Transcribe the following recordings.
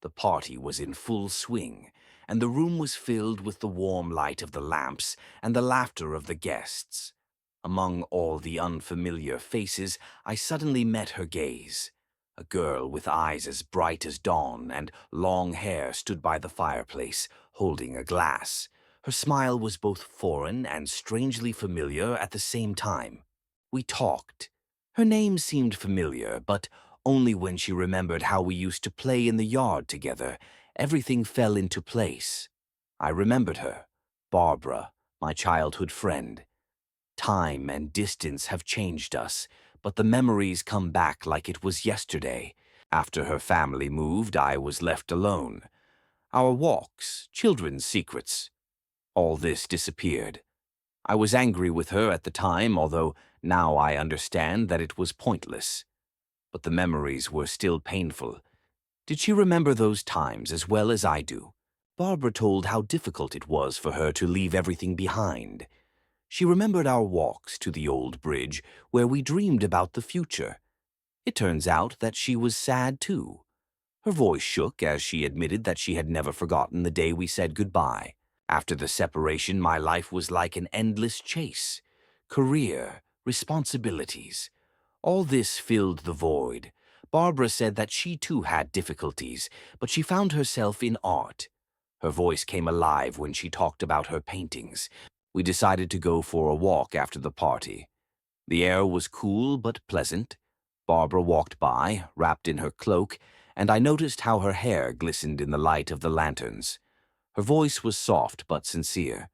The party was in full swing, and the room was filled with the warm light of the lamps and the laughter of the guests. Among all the unfamiliar faces, I suddenly met her gaze. A girl with eyes as bright as dawn and long hair stood by the fireplace, holding a glass. Her smile was both foreign and strangely familiar at the same time. We talked. Her name seemed familiar, but only when she remembered how we used to play in the yard together. Everything fell into place. I remembered her, Barbara, my childhood friend. Time and distance have changed us, but the memories come back like it was yesterday. After her family moved, I was left alone. Our walks, children's secrets, all this disappeared. I was angry with her at the time, although now I understand that it was pointless. But the memories were still painful. Did she remember those times as well as I do? Barbara told how difficult it was for her to leave everything behind. She remembered our walks to the old bridge where we dreamed about the future. It turns out that she was sad too. Her voice shook as she admitted that she had never forgotten the day we said goodbye. After the separation, my life was like an endless chase. Career, responsibilities. All this filled the void. Barbara said that she too had difficulties, but she found herself in art. Her voice came alive when she talked about her paintings. We decided to go for a walk after the party. The air was cool but pleasant. Barbara walked by, wrapped in her cloak, and I noticed how her hair glistened in the light of the lanterns. Her voice was soft but sincere.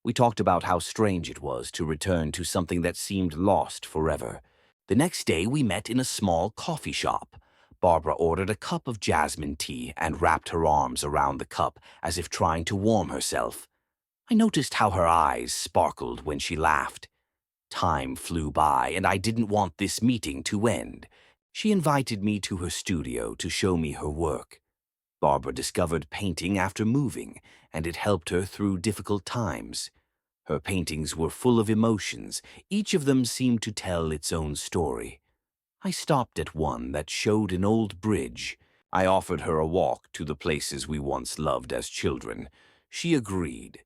We talked about how strange it was to return to something that seemed lost forever. The next day we met in a small coffee shop. Barbara ordered a cup of jasmine tea and wrapped her arms around the cup as if trying to warm herself. I noticed how her eyes sparkled when she laughed. Time flew by, and I didn't want this meeting to end. She invited me to her studio to show me her work. Barbara discovered painting after moving, and it helped her through difficult times. Her paintings were full of emotions. Each of them seemed to tell its own story. I stopped at one that showed an old bridge. I offered her a walk to the places we once loved as children. She agreed.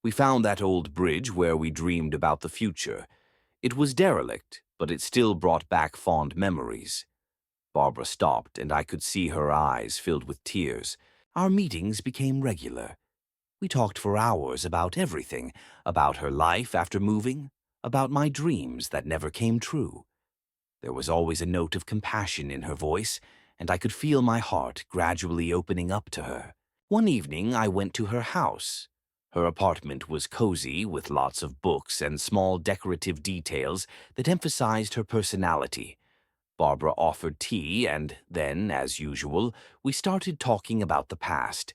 We found that old bridge where we dreamed about the future. It was derelict, but it still brought back fond memories. Barbara stopped, and I could see her eyes filled with tears. Our meetings became regular. We talked for hours about everything, about her life after moving, about my dreams that never came true. There was always a note of compassion in her voice, and I could feel my heart gradually opening up to her. One evening I went to her house. Her apartment was cozy with lots of books and small decorative details that emphasized her personality. Barbara offered tea, and then, as usual, we started talking about the past.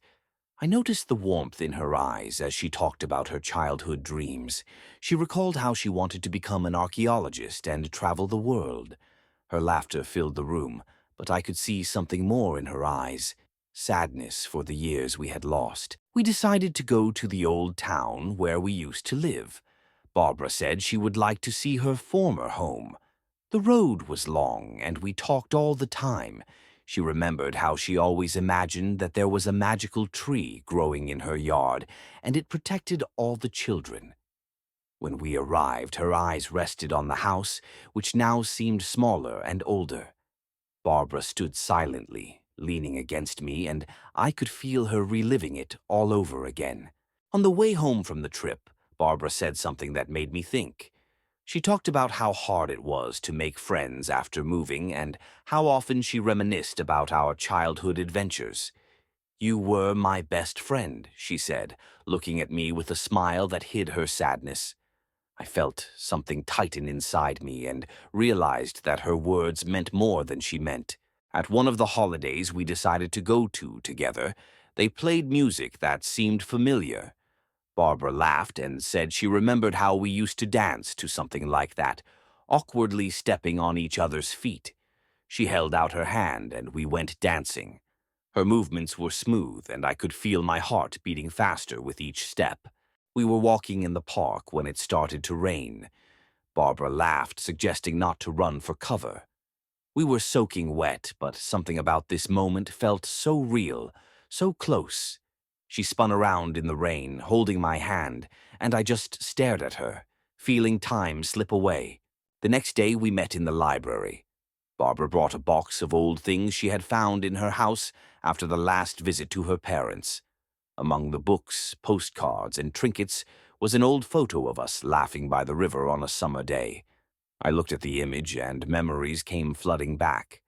I noticed the warmth in her eyes as she talked about her childhood dreams. She recalled how she wanted to become an archaeologist and travel the world. Her laughter filled the room, but I could see something more in her eyes. Sadness for the years we had lost. We decided to go to the old town where we used to live. Barbara said she would like to see her former home. The road was long, and we talked all the time. She remembered how she always imagined that there was a magical tree growing in her yard, and it protected all the children. When we arrived, her eyes rested on the house, which now seemed smaller and older. Barbara stood silently, leaning against me, and I could feel her reliving it all over again. On the way home from the trip, Barbara said something that made me think. She talked about how hard it was to make friends after moving and how often she reminisced about our childhood adventures. "You were my best friend," she said, looking at me with a smile that hid her sadness. I felt something tighten inside me and realized that her words meant more than she meant. At one of the holidays we decided to go to together, they played music that seemed familiar. Barbara laughed and said she remembered how we used to dance to something like that, awkwardly stepping on each other's feet. She held out her hand and we went dancing. Her movements were smooth and I could feel my heart beating faster with each step. We were walking in the park when it started to rain. Barbara laughed, suggesting not to run for cover. We were soaking wet, but something about this moment felt so real, so close. She spun around in the rain, holding my hand, and I just stared at her, feeling time slip away. The next day we met in the library. Barbara brought a box of old things she had found in her house after the last visit to her parents. Among the books, postcards, and trinkets was an old photo of us laughing by the river on a summer day. I looked at the image and memories came flooding back.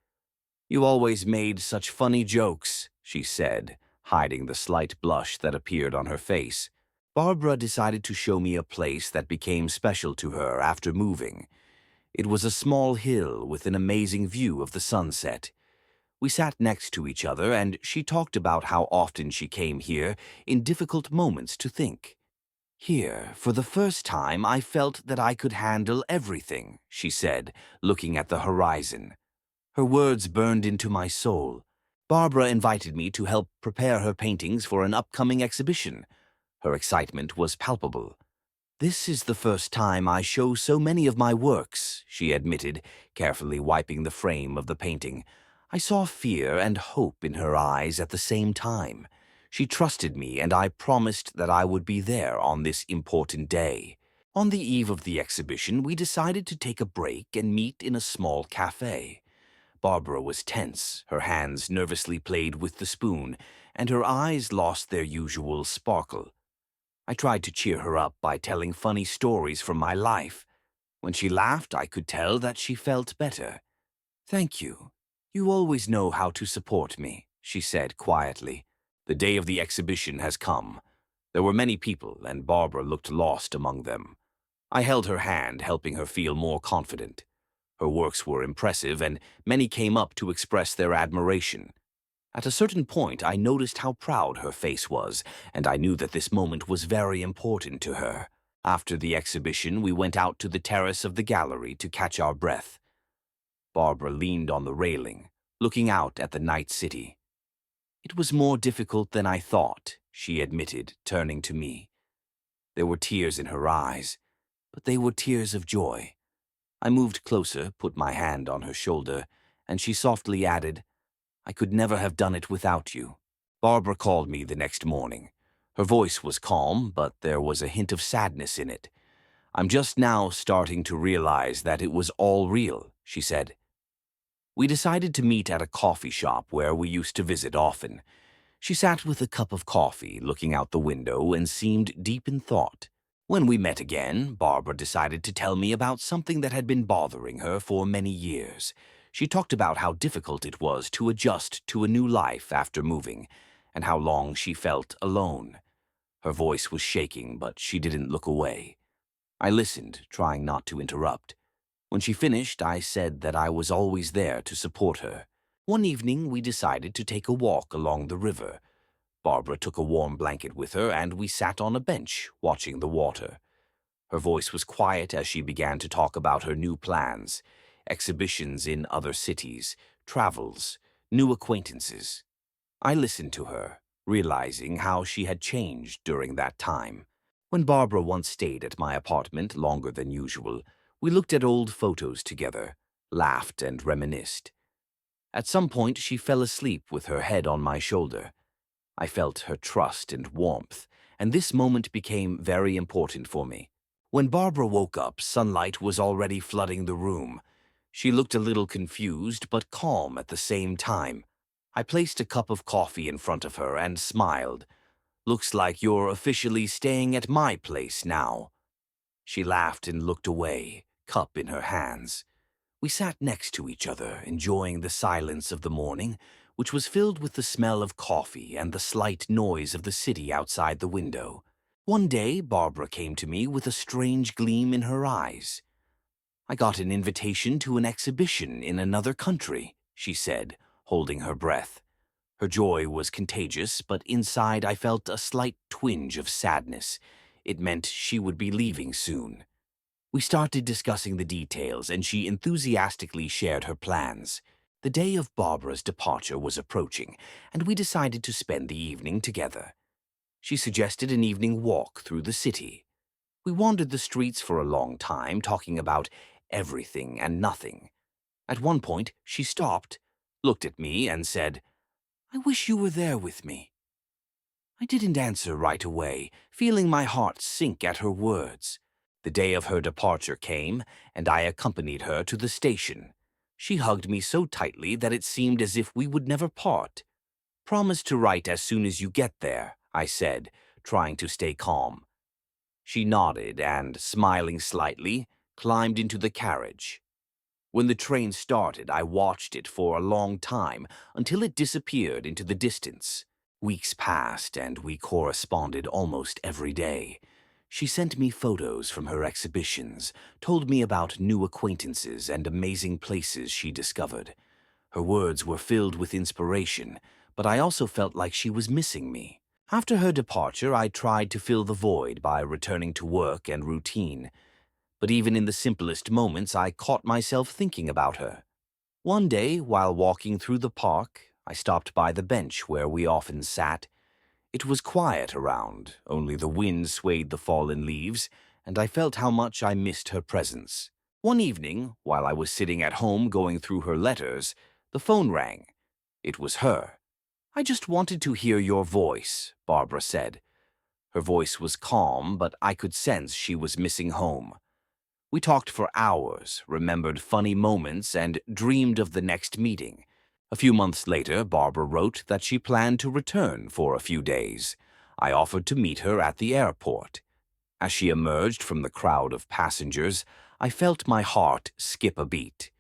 "You always made such funny jokes," she said, hiding the slight blush that appeared on her face. Barbara decided to show me a place that became special to her after moving. It was a small hill with an amazing view of the sunset. We sat next to each other, and she talked about how often she came here in difficult moments to think. "Here, for the first time, I felt that I could handle everything," she said, looking at the horizon. Her words burned into my soul. Barbara invited me to help prepare her paintings for an upcoming exhibition. Her excitement was palpable. "This is the first time I show so many of my works," she admitted, carefully wiping the frame of the painting. I saw fear and hope in her eyes at the same time. She trusted me, and I promised that I would be there on this important day. On the eve of the exhibition, we decided to take a break and meet in a small cafe. Barbara was tense, her hands nervously played with the spoon, and her eyes lost their usual sparkle. I tried to cheer her up by telling funny stories from my life. When she laughed, I could tell that she felt better. "Thank you. You always know how to support me," she said quietly. The day of the exhibition has come. There were many people, and Barbara looked lost among them. I held her hand, helping her feel more confident. Her works were impressive, and many came up to express their admiration. At a certain point, I noticed how proud her face was, and I knew that this moment was very important to her. After the exhibition, we went out to the terrace of the gallery to catch our breath. Barbara leaned on the railing, looking out at the night city. "It was more difficult than I thought," she admitted, turning to me. There were tears in her eyes, but they were tears of joy. I moved closer, put my hand on her shoulder, and she softly added, "I could never have done it without you." Barbara called me the next morning. Her voice was calm, but there was a hint of sadness in it. "I'm just now starting to realize that it was all real," she said. We decided to meet at a coffee shop where we used to visit often. She sat with a cup of coffee, looking out the window, and seemed deep in thought. When we met again, Barbara decided to tell me about something that had been bothering her for many years. She talked about how difficult it was to adjust to a new life after moving, and how long she felt alone. Her voice was shaking, but she didn't look away. I listened, trying not to interrupt. When she finished, I said that I was always there to support her. One evening, we decided to take a walk along the river. Barbara took a warm blanket with her, and we sat on a bench, watching the water. Her voice was quiet as she began to talk about her new plans, exhibitions in other cities, travels, new acquaintances. I listened to her, realizing how she had changed during that time. When Barbara once stayed at my apartment longer than usual, we looked at old photos together, laughed and reminisced. At some point, she fell asleep with her head on my shoulder. I felt her trust and warmth, and this moment became very important for me. When Barbara woke up, sunlight was already flooding the room. She looked a little confused but calm at the same time. I placed a cup of coffee in front of her and smiled. "Looks like you're officially staying at my place now." She laughed and looked away, cup in her hands. We sat next to each other, enjoying the silence of the morning, which was filled with the smell of coffee and the slight noise of the city outside the window. One day, Barbara came to me with a strange gleam in her eyes. "I got an invitation to an exhibition in another country," she said, holding her breath. Her joy was contagious, but inside I felt a slight twinge of sadness. It meant she would be leaving soon. We started discussing the details, and she enthusiastically shared her plans. The day of Barbara's departure was approaching, and we decided to spend the evening together. She suggested an evening walk through the city. We wandered the streets for a long time, talking about everything and nothing. At one point, she stopped, looked at me, and said, "I wish you were there with me." I didn't answer right away, feeling my heart sink at her words. The day of her departure came, and I accompanied her to the station. She hugged me so tightly that it seemed as if we would never part. "Promise to write as soon as you get there," I said, trying to stay calm. She nodded and, smiling slightly, climbed into the carriage. When the train started, I watched it for a long time until it disappeared into the distance. Weeks passed, and we corresponded almost every day. She sent me photos from her exhibitions, told me about new acquaintances and amazing places she discovered. Her words were filled with inspiration, but I also felt like she was missing me. After her departure, I tried to fill the void by returning to work and routine. But even in the simplest moments, I caught myself thinking about her. One day, while walking through the park, I stopped by the bench where we often sat. It was quiet around, only the wind swayed the fallen leaves, and I felt how much I missed her presence. One evening, while I was sitting at home going through her letters, the phone rang. It was her. "I just wanted to hear your voice," Barbara said. Her voice was calm, but I could sense she was missing home. We talked for hours, remembered funny moments, and dreamed of the next meeting. A few months later, Barbara wrote that she planned to return for a few days. I offered to meet her at the airport. As she emerged from the crowd of passengers, I felt my heart skip a beat.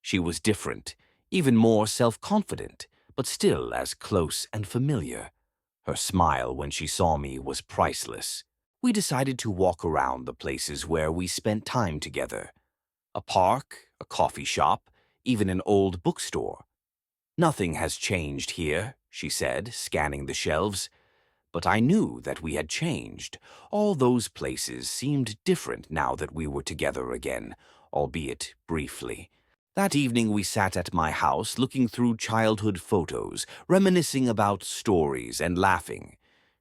She was different, even more self-confident, but still as close and familiar. Her smile when she saw me was priceless. We decided to walk around the places where we spent time together. A park, a coffee shop, even an old bookstore. "Nothing has changed here," she said, scanning the shelves. But I knew that we had changed. All those places seemed different now that we were together again, albeit briefly. That evening we sat at my house looking through childhood photos, reminiscing about stories and laughing.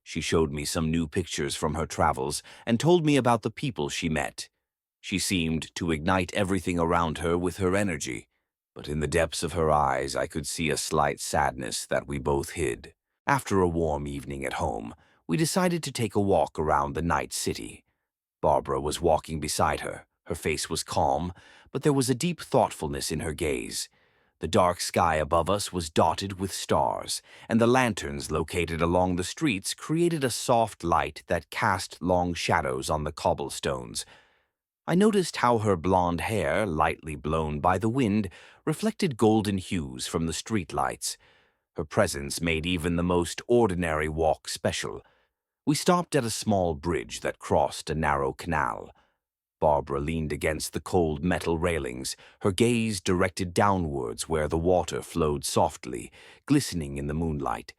She showed me some new pictures from her travels and told me about the people she met. She seemed to ignite everything around her with her energy, but in the depths of her eyes I could see a slight sadness that we both hid. After a warm evening at home, we decided to take a walk around the night city. Barbara was walking beside her. Her face was calm, but there was a deep thoughtfulness in her gaze. The dark sky above us was dotted with stars, and the lanterns located along the streets created a soft light that cast long shadows on the cobblestones. I noticed how her blonde hair, lightly blown by the wind, reflected golden hues from the streetlights. Her presence made even the most ordinary walk special. We stopped at a small bridge that crossed a narrow canal. Barbara leaned against the cold metal railings, her gaze directed downwards where the water flowed softly, glistening in the moonlight.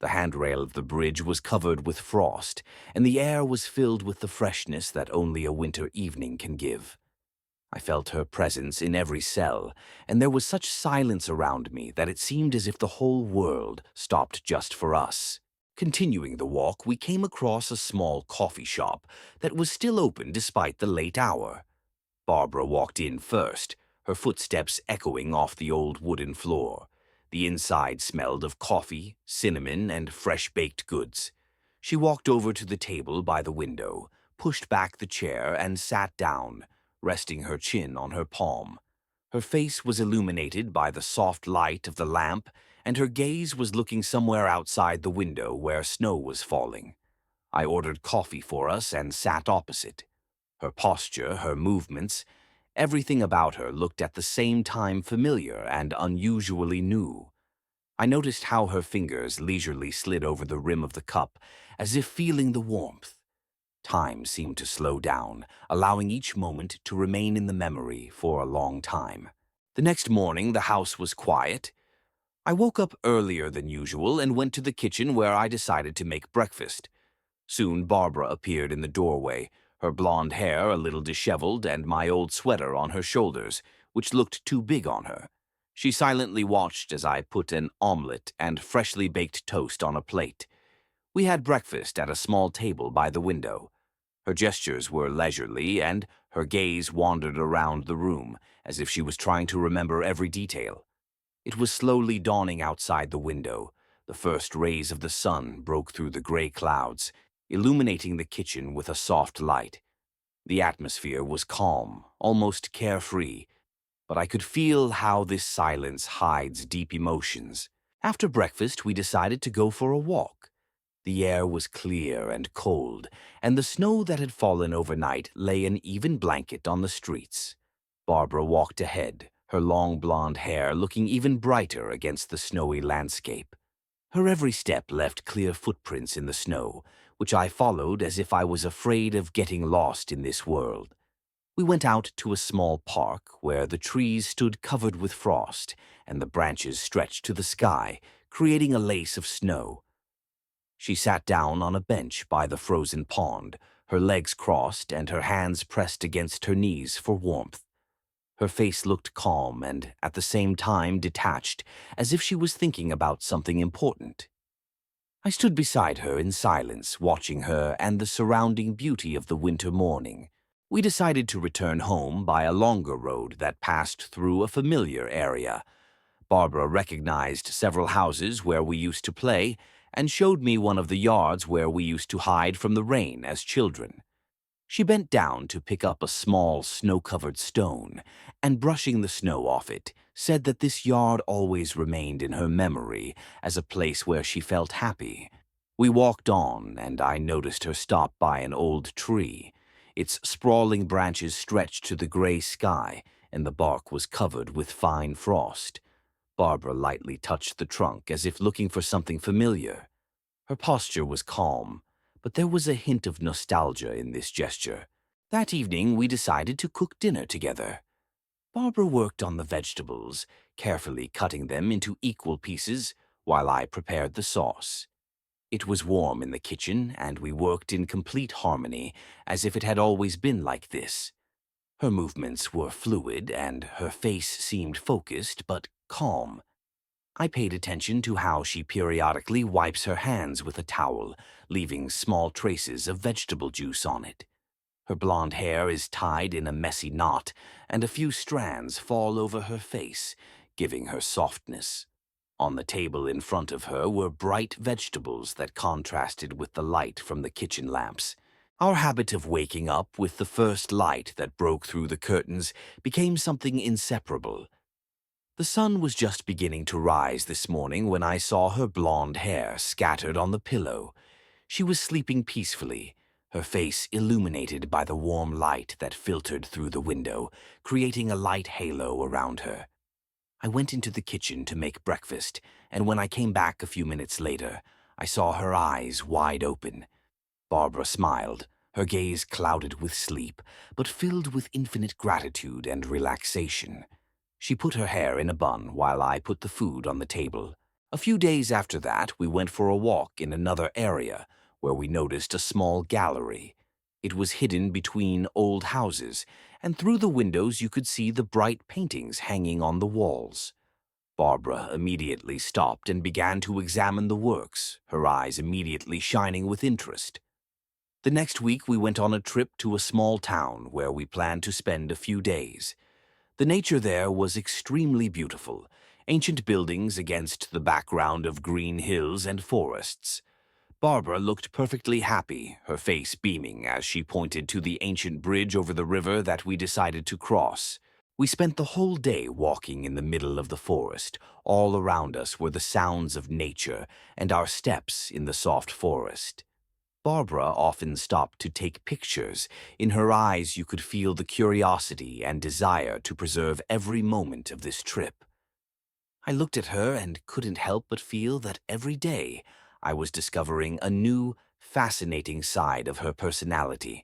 The handrail of the bridge was covered with frost, and the air was filled with the freshness that only a winter evening can give. I felt her presence in every cell, and there was such silence around me that it seemed as if the whole world stopped just for us. Continuing the walk, we came across a small coffee shop that was still open despite the late hour. Barbara walked in first, her footsteps echoing off the old wooden floor. The inside smelled of coffee, cinnamon, and fresh-baked goods. She walked over to the table by the window, pushed back the chair, and sat down, resting her chin on her palm. Her face was illuminated by the soft light of the lamp, and her gaze was looking somewhere outside the window where snow was falling. I ordered coffee for us and sat opposite. Her posture, her movements, everything about her looked at the same time familiar and unusually new. I noticed how her fingers leisurely slid over the rim of the cup, as if feeling the warmth. Time seemed to slow down, allowing each moment to remain in the memory for a long time. The next morning, the house was quiet. I woke up earlier than usual and went to the kitchen where I decided to make breakfast. Soon Barbara appeared in the doorway, her blonde hair a little disheveled and my old sweater on her shoulders, which looked too big on her. She silently watched as I put an omelette and freshly baked toast on a plate. We had breakfast at a small table by the window. Her gestures were leisurely and Her gaze wandered around the room, as if she was trying to remember every detail. It was slowly dawning outside the window. The first rays of the sun broke through the gray clouds, illuminating the kitchen with a soft light. The atmosphere was calm, almost carefree, but I could feel how this silence hides deep emotions. After breakfast, we decided to go for a walk. The air was clear and cold, and the snow that had fallen overnight lay an even blanket on the streets. Barbara walked ahead, her long blonde hair looking even brighter against the snowy landscape. Her every step left clear footprints in the snow, which I followed as if I was afraid of getting lost in this world. We went out to a small park where the trees stood covered with frost and the branches stretched to the sky, creating a lace of snow. She sat down on a bench by the frozen pond, her legs crossed and her hands pressed against her knees for warmth. Her face looked calm and, at the same time, detached, as if she was thinking about something important. I stood beside her in silence, watching her and the surrounding beauty of the winter morning. We decided to return home by a longer road that passed through a familiar area. Barbara recognized several houses where we used to play and showed me one of the yards where we used to hide from the rain as children. She bent down to pick up a small snow-covered stone, and brushing the snow off it, said that this yard always remained in her memory as a place where she felt happy. We walked on, and I noticed her stop by an old tree. Its sprawling branches stretched to the gray sky, and the bark was covered with fine frost. Barbara lightly touched the trunk as if looking for something familiar. Her posture was calm, but there was a hint of nostalgia in this gesture. That evening, we decided to cook dinner together. Barbara worked on the vegetables, carefully cutting them into equal pieces, while I prepared the sauce. It was warm in the kitchen, and we worked in complete harmony, as if it had always been like this. Her movements were fluid, and her face seemed focused but calm. I paid attention to how she periodically wipes her hands with a towel, leaving small traces of vegetable juice on it. Her blonde hair is tied in a messy knot, and a few strands fall over her face, giving her softness. On the table in front of her were bright vegetables that contrasted with the light from the kitchen lamps. Our habit of waking up with the first light that broke through the curtains became something inseparable. The sun was just beginning to rise this morning when I saw her blonde hair scattered on the pillow. She was sleeping peacefully, her face illuminated by the warm light that filtered through the window, creating a light halo around her. I went into the kitchen to make breakfast, and when I came back a few minutes later, I saw her eyes wide open. Barbara smiled, her gaze clouded with sleep, but filled with infinite gratitude and relaxation. She put her hair in a bun while I put the food on the table. A few days after that, we went for a walk in another area, where we noticed a small gallery. It was hidden between old houses, and through the windows you could see the bright paintings hanging on the walls. Barbara immediately stopped and began to examine the works, her eyes immediately shining with interest. The next week we went on a trip to a small town where we planned to spend a few days. The nature there was extremely beautiful, ancient buildings against the background of green hills and forests. Barbara looked perfectly happy, her face beaming as she pointed to the ancient bridge over the river that we decided to cross. We spent the whole day walking in the middle of the forest. All around us were the sounds of nature and our steps in the soft forest. Barbara often stopped to take pictures. In her eyes you could feel the curiosity and desire to preserve every moment of this trip. I looked at her and couldn't help but feel that every day I was discovering a new, fascinating side of her personality.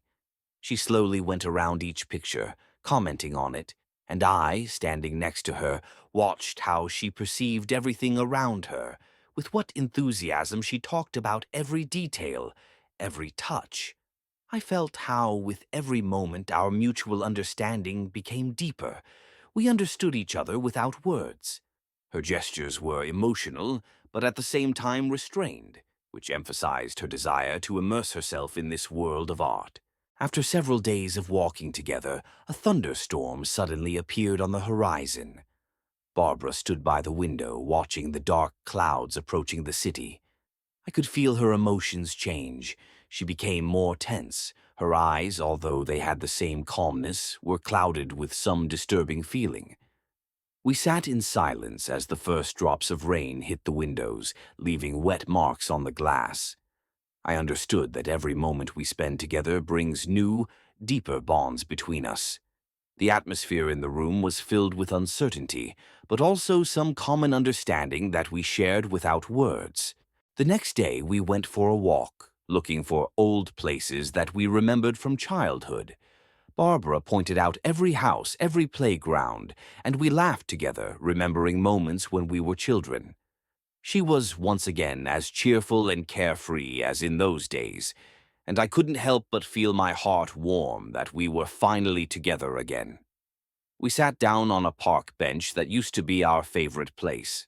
She slowly went around each picture, commenting on it, and I, standing next to her, watched how she perceived everything around her. With what enthusiasm she talked about every detail, every touch. I felt how, with every moment, our mutual understanding became deeper. We understood each other without words. Her gestures were emotional, but at the same time restrained, which emphasized her desire to immerse herself in this world of art. After several days of walking together, a thunderstorm suddenly appeared on the horizon. Barbara stood by the window, watching the dark clouds approaching the city. I could feel her emotions change. She became more tense. Her eyes, although they had the same calmness, were clouded with some disturbing feeling. We sat in silence as the first drops of rain hit the windows, leaving wet marks on the glass. I understood that every moment we spend together brings new, deeper bonds between us. The atmosphere in the room was filled with uncertainty, but also some common understanding that we shared without words. The next day we went for a walk, looking for old places that we remembered from childhood. Barbara pointed out every house, every playground, and we laughed together, remembering moments when we were children. She was once again as cheerful and carefree as in those days, and I couldn't help but feel my heart warm that we were finally together again. We sat down on a park bench that used to be our favorite place.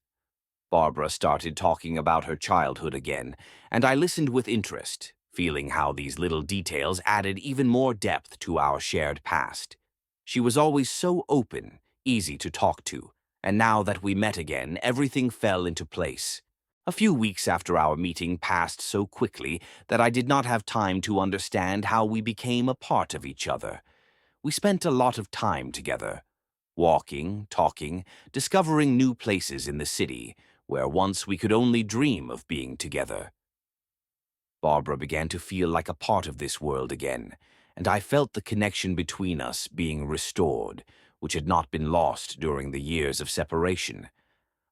Barbara started talking about her childhood again, and I listened with interest, feeling how these little details added even more depth to our shared past. She was always so open, easy to talk to, and now that we met again, everything fell into place. A few weeks after our meeting passed so quickly that I did not have time to understand how we became a part of each other. We spent a lot of time together, walking, talking, discovering new places in the city, where once we could only dream of being together. Barbara began to feel like a part of this world again, and I felt the connection between us being restored, which had not been lost during the years of separation.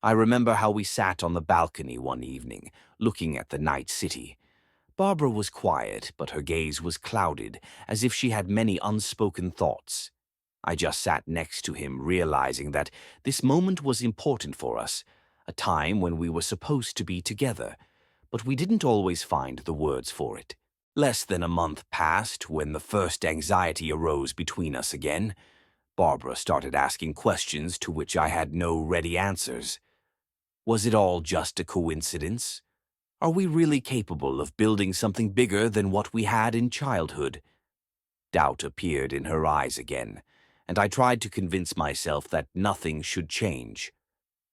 I remember how we sat on the balcony one evening, looking at the night city. Barbara was quiet, but her gaze was clouded, as if she had many unspoken thoughts. I just sat next to him, realizing that this moment was important for us, a time when we were supposed to be together, but we didn't always find the words for it. Less than a month passed when the first anxiety arose between us again. Barbara started asking questions to which I had no ready answers. Was it all just a coincidence? Are we really capable of building something bigger than what we had in childhood? Doubt appeared in her eyes again, and I tried to convince myself that nothing should change.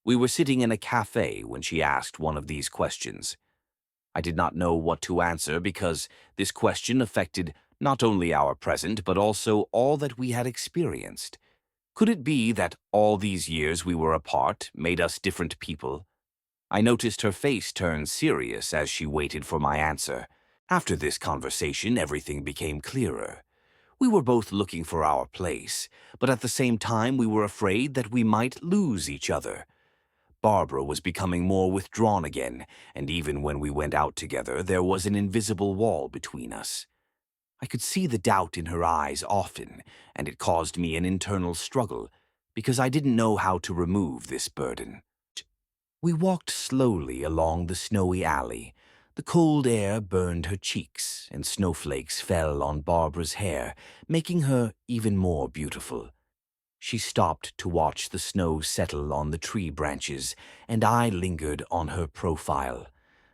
We were sitting in a cafe when she asked one of these questions. I did not know what to answer because this question affected not only our present but also all that we had experienced. Could it be that all these years we were apart made us different people? I noticed her face turn serious as she waited for my answer. After this conversation, everything became clearer. We were both looking for our place, but at the same time we were afraid that we might lose each other. Barbara was becoming more withdrawn again, and even when we went out together, there was an invisible wall between us. I could see the doubt in her eyes often, and it caused me an internal struggle, because I didn't know how to remove this burden. We walked slowly along the snowy alley. The cold air burned her cheeks, and snowflakes fell on Barbara's hair, making her even more beautiful. She stopped to watch the snow settle on the tree branches, and I lingered on her profile.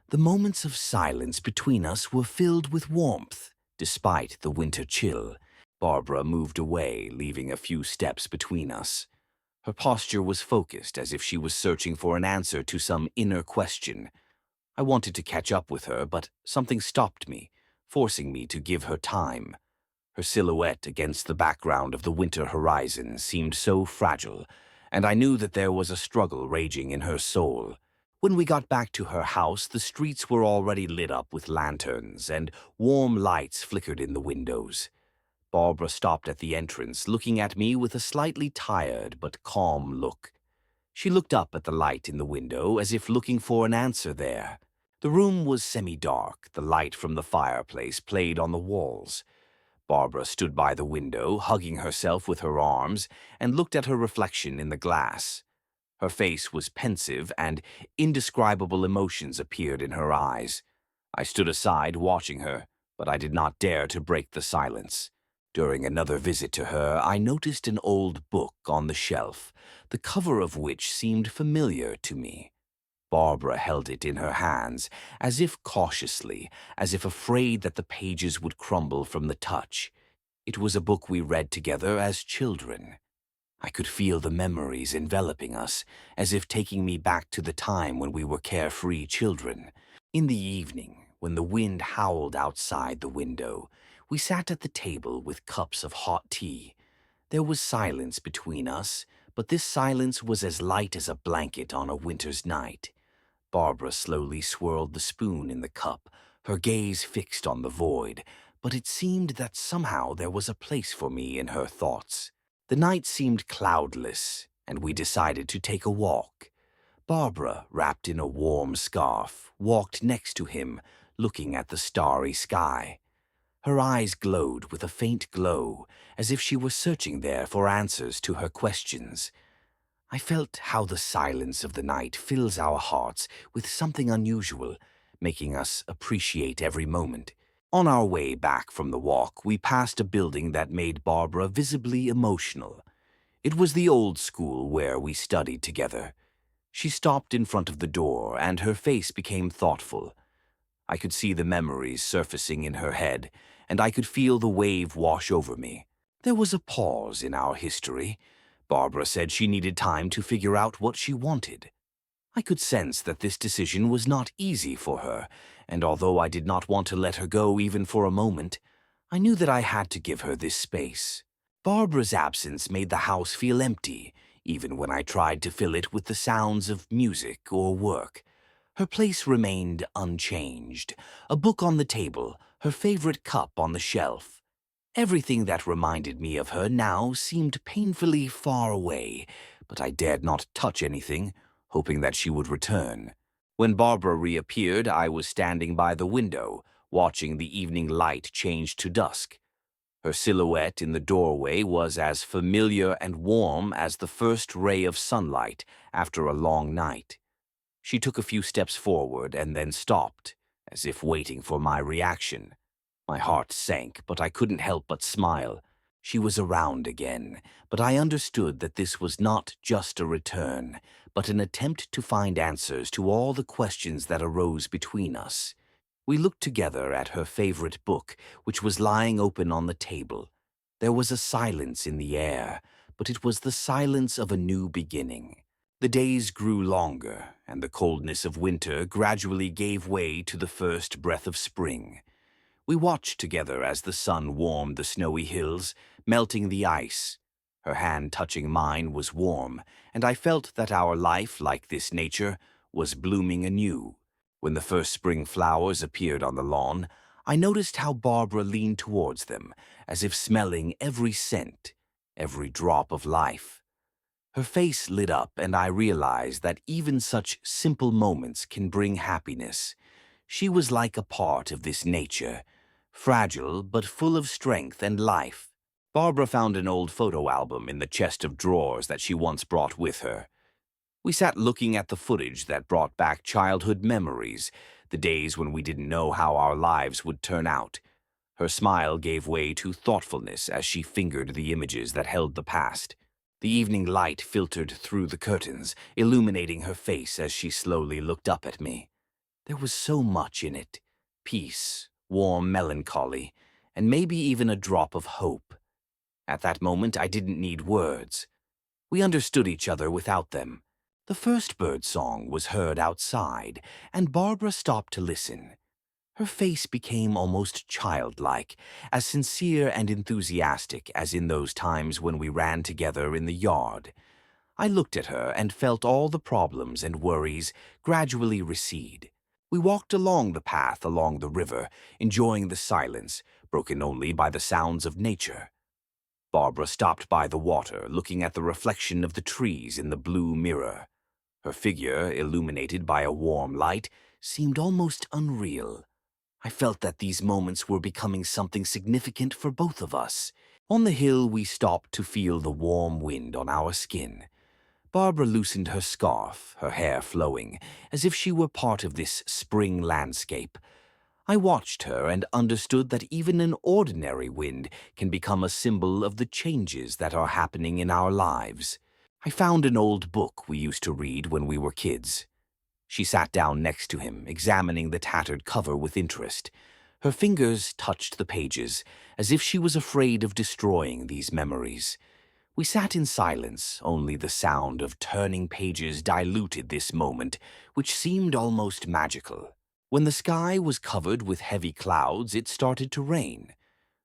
The moments of silence between us were filled with warmth, despite the winter chill. Barbara moved away, leaving a few steps between us. Her posture was focused, as if she was searching for an answer to some inner question. I wanted to catch up with her, but something stopped me, forcing me to give her time. Her silhouette against the background of the winter horizon seemed so fragile, and I knew that there was a struggle raging in her soul. When we got back to her house, the streets were already lit up with lanterns, and warm lights flickered in the windows. Barbara stopped at the entrance, looking at me with a slightly tired but calm look. She looked up at the light in the window as if looking for an answer there. The room was semi-dark. The light from the fireplace played on the walls. Barbara stood by the window, hugging herself with her arms, and looked at her reflection in the glass. Her face was pensive, and indescribable emotions appeared in her eyes. I stood aside watching her, but I did not dare to break the silence. During another visit to her, I noticed an old book on the shelf, the cover of which seemed familiar to me. Barbara held it in her hands, as if cautiously, as if afraid that the pages would crumble from the touch. It was a book we read together as children. I could feel the memories enveloping us, as if taking me back to the time when we were carefree children. In the evening, when the wind howled outside the window, we sat at the table with cups of hot tea. There was silence between us, but this silence was as light as a blanket on a winter's night. Barbara slowly swirled the spoon in the cup, her gaze fixed on the void, but it seemed that somehow there was a place for me in her thoughts. The night seemed cloudless, and we decided to take a walk. Barbara, wrapped in a warm scarf, walked next to him, looking at the starry sky. Her eyes glowed with a faint glow, as if she were searching there for answers to her questions. I felt how the silence of the night fills our hearts with something unusual, making us appreciate every moment. On our way back from the walk, we passed a building that made Barbara visibly emotional. It was the old school where we studied together. She stopped in front of the door, and her face became thoughtful. I could see the memories surfacing in her head, and I could feel the wave wash over me. There was a pause in our history. Barbara said she needed time to figure out what she wanted. I could sense that this decision was not easy for her, and although I did not want to let her go even for a moment, I knew that I had to give her this space. Barbara's absence made the house feel empty, even when I tried to fill it with the sounds of music or work. Her place remained unchanged, a book on the table, her favorite cup on the shelf. Everything that reminded me of her now seemed painfully far away, but I dared not touch anything, hoping that she would return. When Barbara reappeared, I was standing by the window, watching the evening light change to dusk. Her silhouette in the doorway was as familiar and warm as the first ray of sunlight after a long night. She took a few steps forward and then stopped, as if waiting for my reaction. My heart sank, but I couldn't help but smile. She was around again, but I understood that this was not just a return, but an attempt to find answers to all the questions that arose between us. We looked together at her favorite book, which was lying open on the table. There was a silence in the air, but it was the silence of a new beginning. The days grew longer, and the coldness of winter gradually gave way to the first breath of spring. We watched together as the sun warmed the snowy hills, melting the ice. Her hand touching mine was warm, and I felt that our life, like this nature, was blooming anew. When the first spring flowers appeared on the lawn, I noticed how Barbara leaned towards them, as if smelling every scent, every drop of life. Her face lit up, and I realized that even such simple moments can bring happiness. She was like a part of this nature, fragile but full of strength and life. Barbara found an old photo album in the chest of drawers that she once brought with her. We sat looking at the footage that brought back childhood memories, the days when we didn't know how our lives would turn out. Her smile gave way to thoughtfulness as she fingered the images that held the past. The evening light filtered through the curtains, illuminating her face as she slowly looked up at me. There was so much in it: peace, warm melancholy, and maybe even a drop of hope. At that moment, I didn't need words. We understood each other without them. The first bird song was heard outside, and Barbara stopped to listen. Her face became almost childlike, as sincere and enthusiastic as in those times when we ran together in the yard. I looked at her and felt all the problems and worries gradually recede. We walked along the path along the river, enjoying the silence, broken only by the sounds of nature. Barbara stopped by the water, looking at the reflection of the trees in the blue mirror. Her figure, illuminated by a warm light, seemed almost unreal. I felt that these moments were becoming something significant for both of us. On the hill, we stopped to feel the warm wind on our skin. Barbara loosened her scarf, her hair flowing, as if she were part of this spring landscape. I watched her and understood that even an ordinary wind can become a symbol of the changes that are happening in our lives. I found an old book we used to read when we were kids. She sat down next to him, examining the tattered cover with interest. Her fingers touched the pages, as if she was afraid of destroying these memories. We sat in silence, only the sound of turning pages diluted this moment, which seemed almost magical. When the sky was covered with heavy clouds, it started to rain.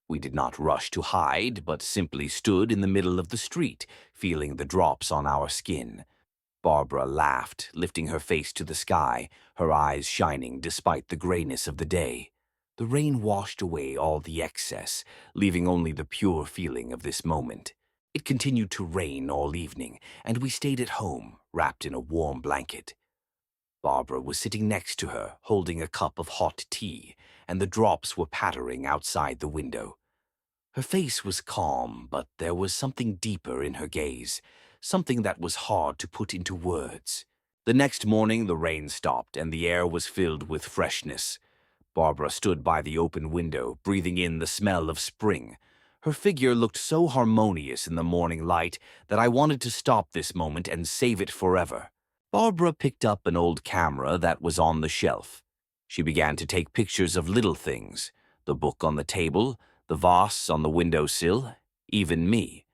We did not rush to hide, but simply stood in the middle of the street, feeling the drops on our skin. Barbara laughed, lifting her face to the sky, her eyes shining despite the grayness of the day. The rain washed away all the excess, leaving only the pure feeling of this moment. It continued to rain all evening, and we stayed at home, wrapped in a warm blanket. Barbara was sitting next to her, holding a cup of hot tea, and the drops were pattering outside the window. Her face was calm, but there was something deeper in her gaze, something that was hard to put into words. The next morning, the rain stopped, and the air was filled with freshness. Barbara stood by the open window, breathing in the smell of spring. Her figure looked so harmonious in the morning light that I wanted to stop this moment and save it forever. Barbara picked up an old camera that was on the shelf. She began to take pictures of little things, the book on the table, the vase on the windowsill, even me.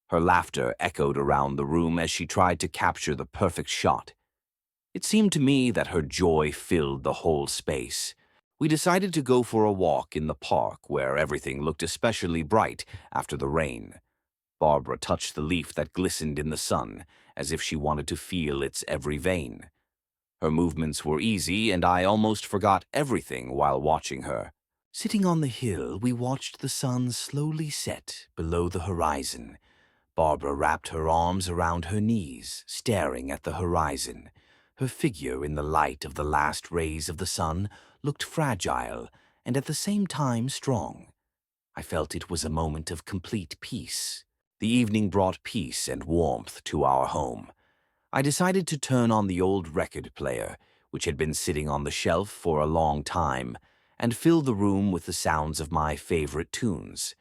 Her laughter echoed around the room as she tried to capture the perfect shot. It seemed to me that her joy filled the whole space. We decided to go for a walk in the park where everything looked especially bright after the rain. Barbara touched the leaf that glistened in the sun, as if she wanted to feel its every vein. Her movements were easy, and I almost forgot everything while watching her. Sitting on the hill, we watched the sun slowly set below the horizon. Barbara wrapped her arms around her knees, staring at the horizon. Her figure in the light of the last rays of the sun looked fragile and at the same time strong. I felt it was a moment of complete peace. The evening brought peace and warmth to our home. I decided to turn on the old record player, which had been sitting on the shelf for a long time, and fill the room with the sounds of my favorite tunes.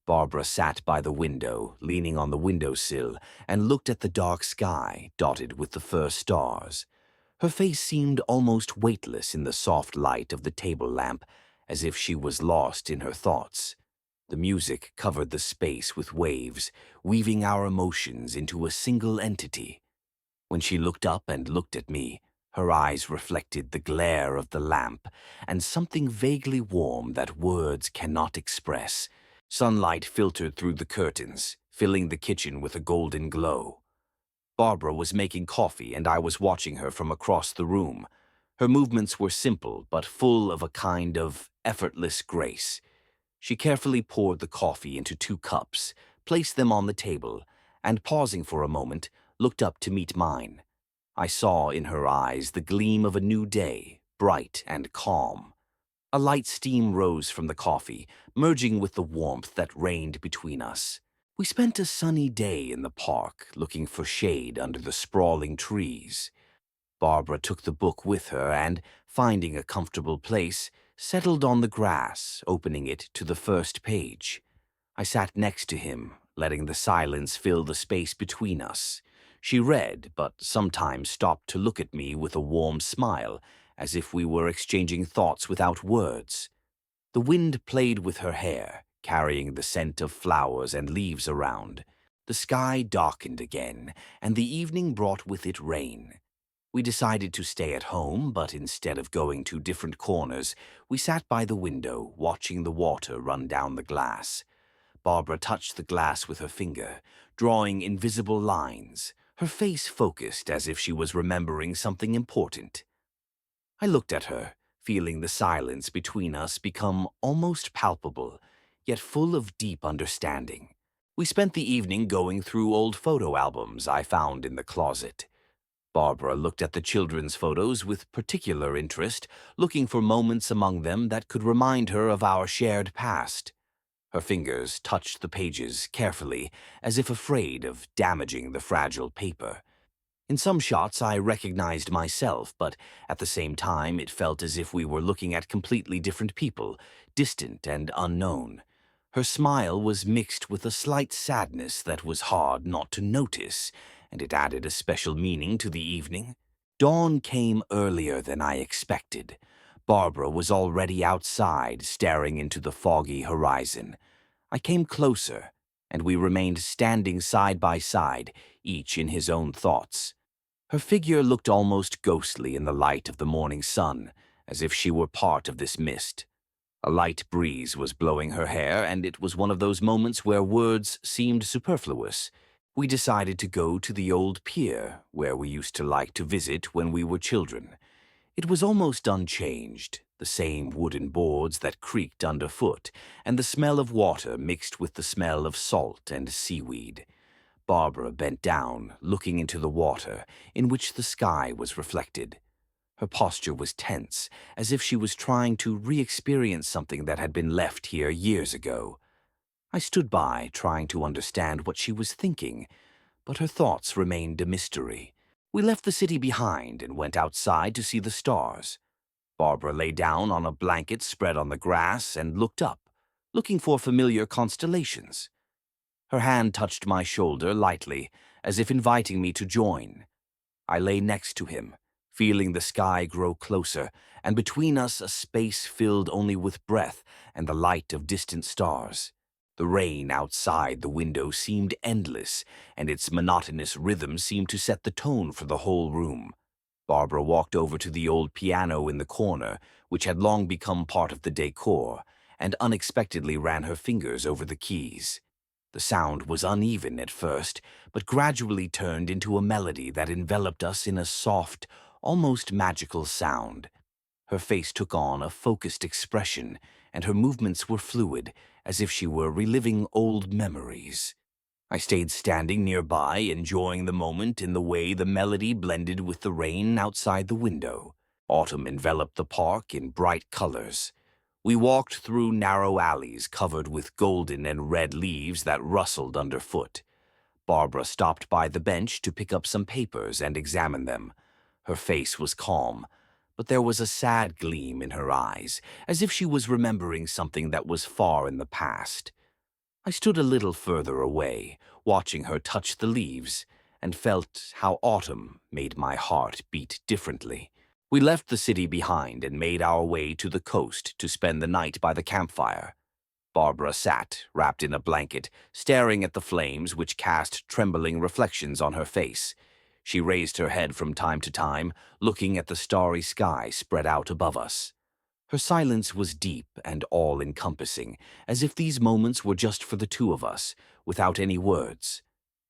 Barbara sat by the window, leaning on the windowsill, and looked at the dark sky, dotted with the first stars. Her face seemed almost weightless in the soft light of the table lamp, as if she was lost in her thoughts. The music covered the space with waves, weaving our emotions into a single entity. When she looked up and looked at me, her eyes reflected the glare of the lamp and something vaguely warm that words cannot express. Sunlight filtered through the curtains, filling the kitchen with a golden glow. Barbara was making coffee, and I was watching her from across the room. Her movements were simple, but full of a kind of effortless grace. She carefully poured the coffee into 2 cups, placed them on the table, and pausing for a moment, looked up to meet mine. I saw in her eyes the gleam of a new day, bright and calm. A light steam rose from the coffee, merging with the warmth that reigned between us. We spent a sunny day in the park, looking for shade under the sprawling trees. Barbara took the book with her and, finding a comfortable place, settled on the grass, opening it to the first page. I sat next to him, letting the silence fill the space between us. She read, but sometimes stopped to look at me with a warm smile, as if we were exchanging thoughts without words. The wind played with her hair, carrying the scent of flowers and leaves around. The sky darkened again, and the evening brought with it rain. We decided to stay at home, but instead of going to different corners, we sat by the window, watching the water run down the glass. Barbara touched the glass with her finger, drawing invisible lines, her face focused as if she was remembering something important. I looked at her, feeling the silence between us become almost palpable, yet full of deep understanding. We spent the evening going through old photo albums I found in the closet. Barbara looked at the children's photos with particular interest, looking for moments among them that could remind her of our shared past. Her fingers touched the pages carefully, as if afraid of damaging the fragile paper. In some shots I recognized myself, but at the same time it felt as if we were looking at completely different people, distant and unknown. Her smile was mixed with a slight sadness that was hard not to notice, and it added a special meaning to the evening. Dawn came earlier than I expected. Barbara was already outside, staring into the foggy horizon. I came closer, and we remained standing side by side, each in his own thoughts. Her figure looked almost ghostly in the light of the morning sun, as if she were part of this mist. A light breeze was blowing her hair, and it was one of those moments where words seemed superfluous. We decided to go to the old pier, where we used to like to visit when we were children. It was almost unchanged, the same wooden boards that creaked underfoot, and the smell of water mixed with the smell of salt and seaweed. Barbara bent down, looking into the water, in which the sky was reflected. Her posture was tense, as if she was trying to re-experience something that had been left here years ago. I stood by, trying to understand what she was thinking, but her thoughts remained a mystery. We left the city behind and went outside to see the stars. Barbara lay down on a blanket spread on the grass and looked up, looking for familiar constellations. Her hand touched my shoulder lightly, as if inviting me to join. I lay next to him, feeling the sky grow closer, and between us a space filled only with breath and the light of distant stars. The rain outside the window seemed endless, and its monotonous rhythm seemed to set the tone for the whole room. Barbara walked over to the old piano in the corner, which had long become part of the decor, and unexpectedly ran her fingers over the keys. The sound was uneven at first, but gradually turned into a melody that enveloped us in a soft, almost magical sound. Her face took on a focused expression, and her movements were fluid, as if she were reliving old memories. I stayed standing nearby, enjoying the moment in the way the melody blended with the rain outside the window. Autumn enveloped the park in bright colors. We walked through narrow alleys covered with golden and red leaves that rustled underfoot. Barbara stopped by the bench to pick up some papers and examine them. Her face was calm, but there was a sad gleam in her eyes, as if she was remembering something that was far in the past. I stood a little further away, watching her touch the leaves, and felt how autumn made my heart beat differently. We left the city behind and made our way to the coast to spend the night by the campfire. Barbara sat, wrapped in a blanket, staring at the flames which cast trembling reflections on her face. She raised her head from time to time, looking at the starry sky spread out above us. Her silence was deep and all-encompassing, as if these moments were just for the two of us, without any words.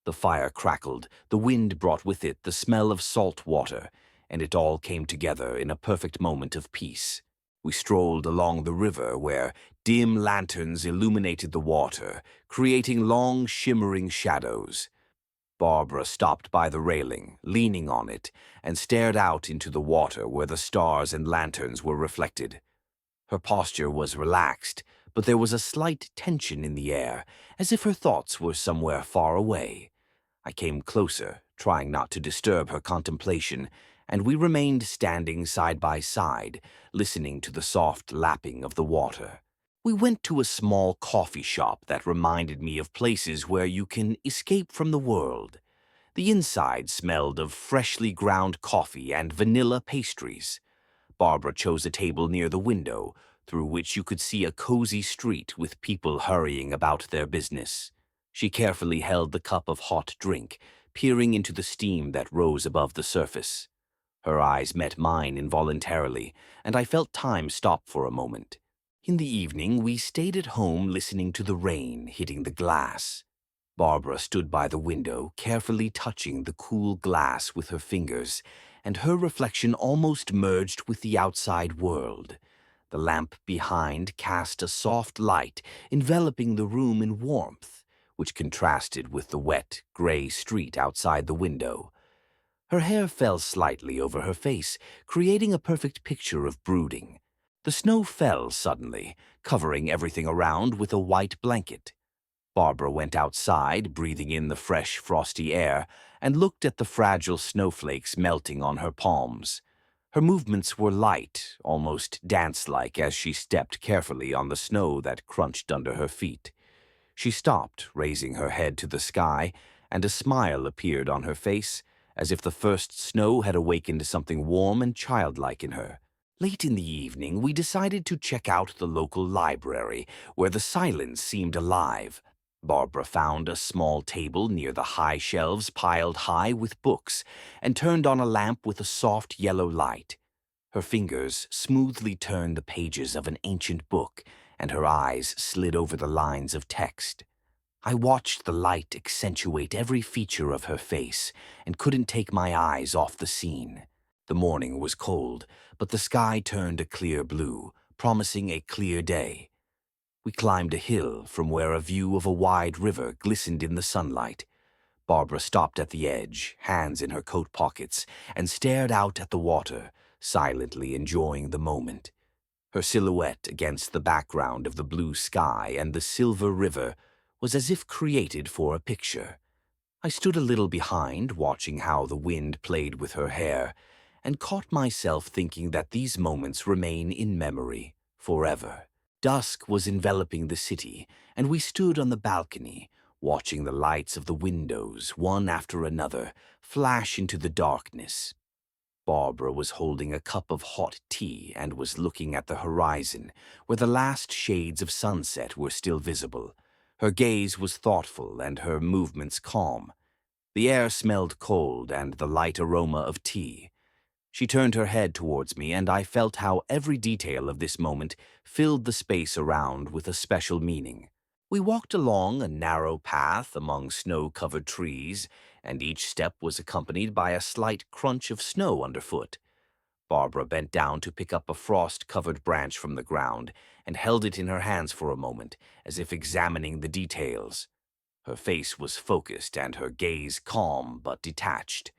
The fire crackled, the wind brought with it the smell of salt water, and it all came together in a perfect moment of peace. We strolled along the river where dim lanterns illuminated the water, creating long, shimmering shadows. Barbara stopped by the railing, leaning on it, and stared out into the water where the stars and lanterns were reflected. Her posture was relaxed, but there was a slight tension in the air, as if her thoughts were somewhere far away. I came closer, trying not to disturb her contemplation, and we remained standing side by side, listening to the soft lapping of the water. We went to a small coffee shop that reminded me of places where you can escape from the world. The inside smelled of freshly ground coffee and vanilla pastries. Barbara chose a table near the window, through which you could see a cozy street with people hurrying about their business. She carefully held the cup of hot drink, peering into the steam that rose above the surface. Her eyes met mine involuntarily, and I felt time stop for a moment. In the evening, we stayed at home listening to the rain hitting the glass. Barbara stood by the window, carefully touching the cool glass with her fingers, and her reflection almost merged with the outside world. The lamp behind cast a soft light, enveloping the room in warmth, which contrasted with the wet, gray street outside the window. Her hair fell slightly over her face, creating a perfect picture of brooding. The snow fell suddenly, covering everything around with a white blanket. Barbara went outside, breathing in the fresh, frosty air, and looked at the fragile snowflakes melting on her palms. Her movements were light, almost dance-like, as she stepped carefully on the snow that crunched under her feet. She stopped, raising her head to the sky, and a smile appeared on her face, as if the first snow had awakened something warm and childlike in her. Late in the evening, we decided to check out the local library, where the silence seemed alive. Barbara found a small table near the high shelves piled high with books and turned on a lamp with a soft yellow light. Her fingers smoothly turned the pages of an ancient book, and her eyes slid over the lines of text. I watched the light accentuate every feature of her face and couldn't take my eyes off the scene. The morning was cold, but the sky turned a clear blue, promising a clear day. We climbed a hill from where a view of a wide river glistened in the sunlight. Barbara stopped at the edge, hands in her coat pockets, and stared out at the water, silently enjoying the moment. Her silhouette against the background of the blue sky and the silver river was as if created for a picture. I stood a little behind, watching how the wind played with her hair, and caught myself thinking that these moments remain in memory forever. Dusk was enveloping the city, and we stood on the balcony, watching the lights of the windows, one after another, flash into the darkness. Barbara was holding a cup of hot tea and was looking at the horizon, where the last shades of sunset were still visible. Her gaze was thoughtful and her movements calm. The air smelled cold and the light aroma of tea. She turned her head towards me, and I felt how every detail of this moment filled the space around with a special meaning. We walked along a narrow path among snow-covered trees, and each step was accompanied by a slight crunch of snow underfoot. Barbara bent down to pick up a frost-covered branch from the ground and held it in her hands for a moment, as if examining the details. Her face was focused and her gaze calm but detached.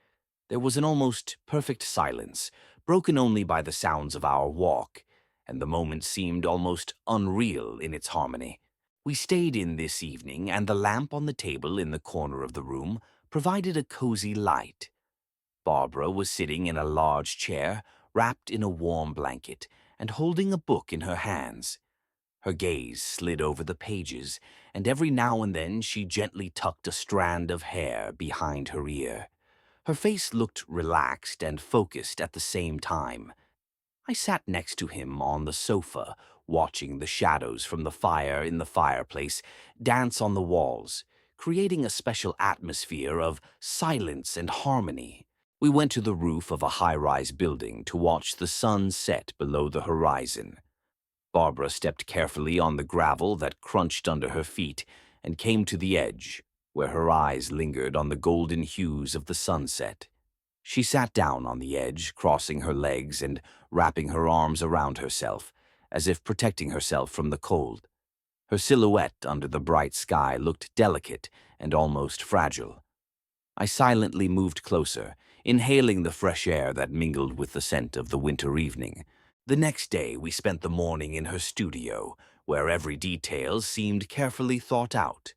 There was an almost perfect silence, broken only by the sounds of our walk, and the moment seemed almost unreal in its harmony. We stayed in this evening, and the lamp on the table in the corner of the room provided a cozy light. Barbara was sitting in a large chair, wrapped in a warm blanket, and holding a book in her hands. Her gaze slid over the pages, and every now and then she gently tucked a strand of hair behind her ear. Her face looked relaxed and focused at the same time. I sat next to him on the sofa, watching the shadows from the fire in the fireplace dance on the walls, creating a special atmosphere of silence and harmony. We went to the roof of a high-rise building to watch the sun set below the horizon. Barbara stepped carefully on the gravel that crunched under her feet and came to the edge, where her eyes lingered on the golden hues of the sunset. She sat down on the edge, crossing her legs and wrapping her arms around herself, as if protecting herself from the cold. Her silhouette under the bright sky looked delicate and almost fragile. I silently moved closer, inhaling the fresh air that mingled with the scent of the winter evening. The next day we spent the morning in her studio, where every detail seemed carefully thought out.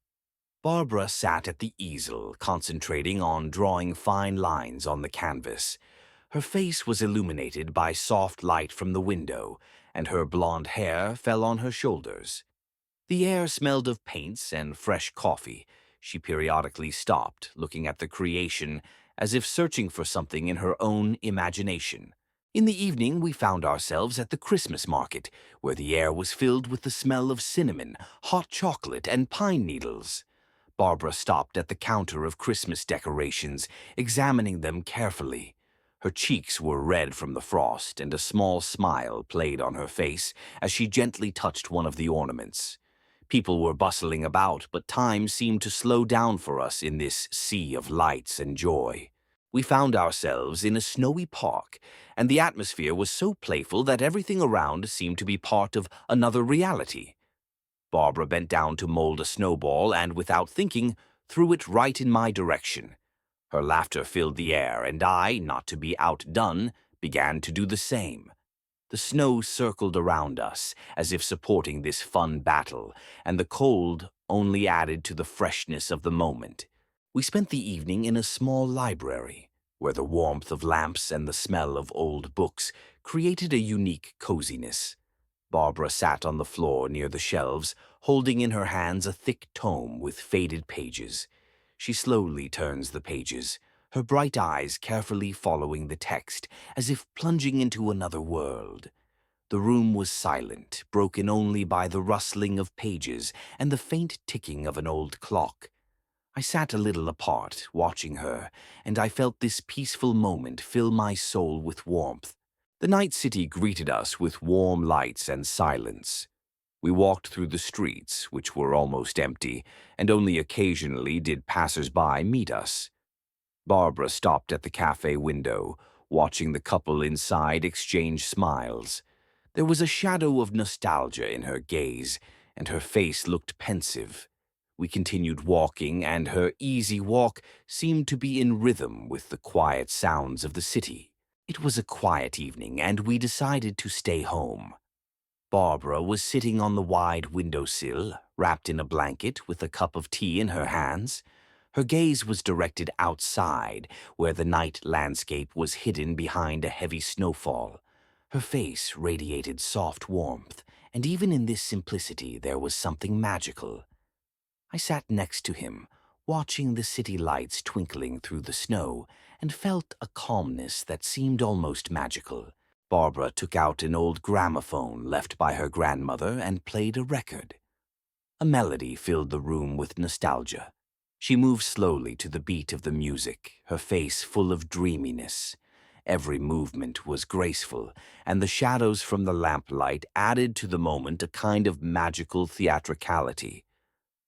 Barbara sat at the easel, concentrating on drawing fine lines on the canvas. Her face was illuminated by soft light from the window, and her blonde hair fell on her shoulders. The air smelled of paints and fresh coffee. She periodically stopped, looking at the creation as if searching for something in her own imagination. In the evening, we found ourselves at the Christmas market, where the air was filled with the smell of cinnamon, hot chocolate, and pine needles. Barbara stopped at the counter of Christmas decorations, examining them carefully. Her cheeks were red from the frost, and a small smile played on her face as she gently touched one of the ornaments. People were bustling about, but time seemed to slow down for us in this sea of lights and joy. We found ourselves in a snowy park, and the atmosphere was so playful that everything around seemed to be part of another reality. Barbara bent down to mold a snowball and, without thinking, threw it right in my direction. Her laughter filled the air, and I, not to be outdone, began to do the same. The snow circled around us, as if supporting this fun battle, and the cold only added to the freshness of the moment. We spent the evening in a small library, where the warmth of lamps and the smell of old books created a unique coziness. Barbara sat on the floor near the shelves, holding in her hands a thick tome with faded pages. She slowly turns the pages, her bright eyes carefully following the text, as if plunging into another world. The room was silent, broken only by the rustling of pages and the faint ticking of an old clock. I sat a little apart, watching her, and I felt this peaceful moment fill my soul with warmth. The night city greeted us with warm lights and silence. We walked through the streets, which were almost empty, and only occasionally did passers-by meet us. Barbara stopped at the cafe window, watching the couple inside exchange smiles. There was a shadow of nostalgia in her gaze, and her face looked pensive. We continued walking, and her easy walk seemed to be in rhythm with the quiet sounds of the city. It was a quiet evening, and we decided to stay home. Barbara was sitting on the wide windowsill, wrapped in a blanket with a cup of tea in her hands. Her gaze was directed outside, where the night landscape was hidden behind a heavy snowfall. Her face radiated soft warmth, and even in this simplicity there was something magical. I sat next to him, watching the city lights twinkling through the snow, and felt a calmness that seemed almost magical. Barbara took out an old gramophone left by her grandmother and played a record. A melody filled the room with nostalgia. She moved slowly to the beat of the music, her face full of dreaminess. Every movement was graceful, and the shadows from the lamplight added to the moment a kind of magical theatricality.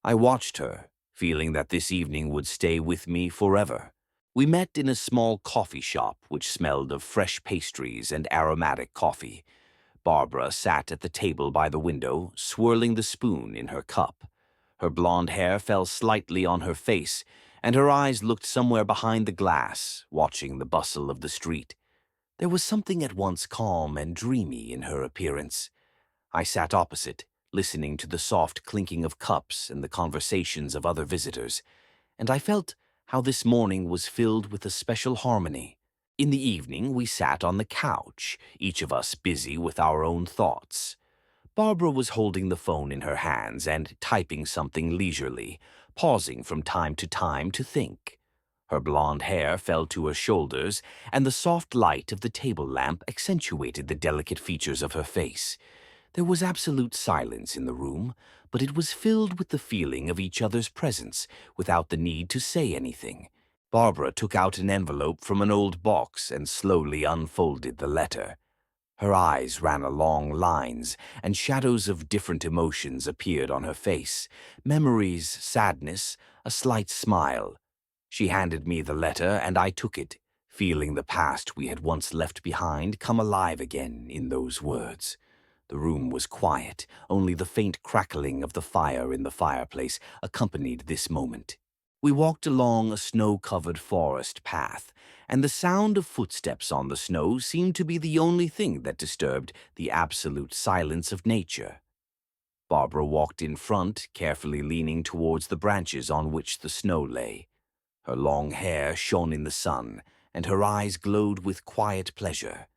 I watched her, feeling that this evening would stay with me forever. We met in a small coffee shop which smelled of fresh pastries and aromatic coffee. Barbara sat at the table by the window, swirling the spoon in her cup. Her blonde hair fell slightly on her face, and her eyes looked somewhere behind the glass, watching the bustle of the street. There was something at once calm and dreamy in her appearance. I sat opposite, listening to the soft clinking of cups and the conversations of other visitors, and I felt how this morning was filled with a special harmony. In the evening, we sat on the couch, each of us busy with our own thoughts. Barbara was holding the phone in her hands and typing something leisurely, pausing from time to think. Her blonde hair fell to her shoulders, and the soft light of the table lamp accentuated the delicate features of her face. There was absolute silence in the room, but it was filled with the feeling of each other's presence, without the need to say anything. Barbara took out an envelope from an old box and slowly unfolded the letter. Her eyes ran along lines, and shadows of different emotions appeared on her face. Memories, sadness, a slight smile. She handed me the letter, and I took it, feeling the past we had once left behind come alive again in those words. The room was quiet, only the faint crackling of the fire in the fireplace accompanied this moment. We walked along a snow-covered forest path, and the sound of footsteps on the snow seemed to be the only thing that disturbed the absolute silence of nature. Barbara walked in front, carefully leaning towards the branches on which the snow lay. Her long hair shone in the sun, and her eyes glowed with quiet pleasure.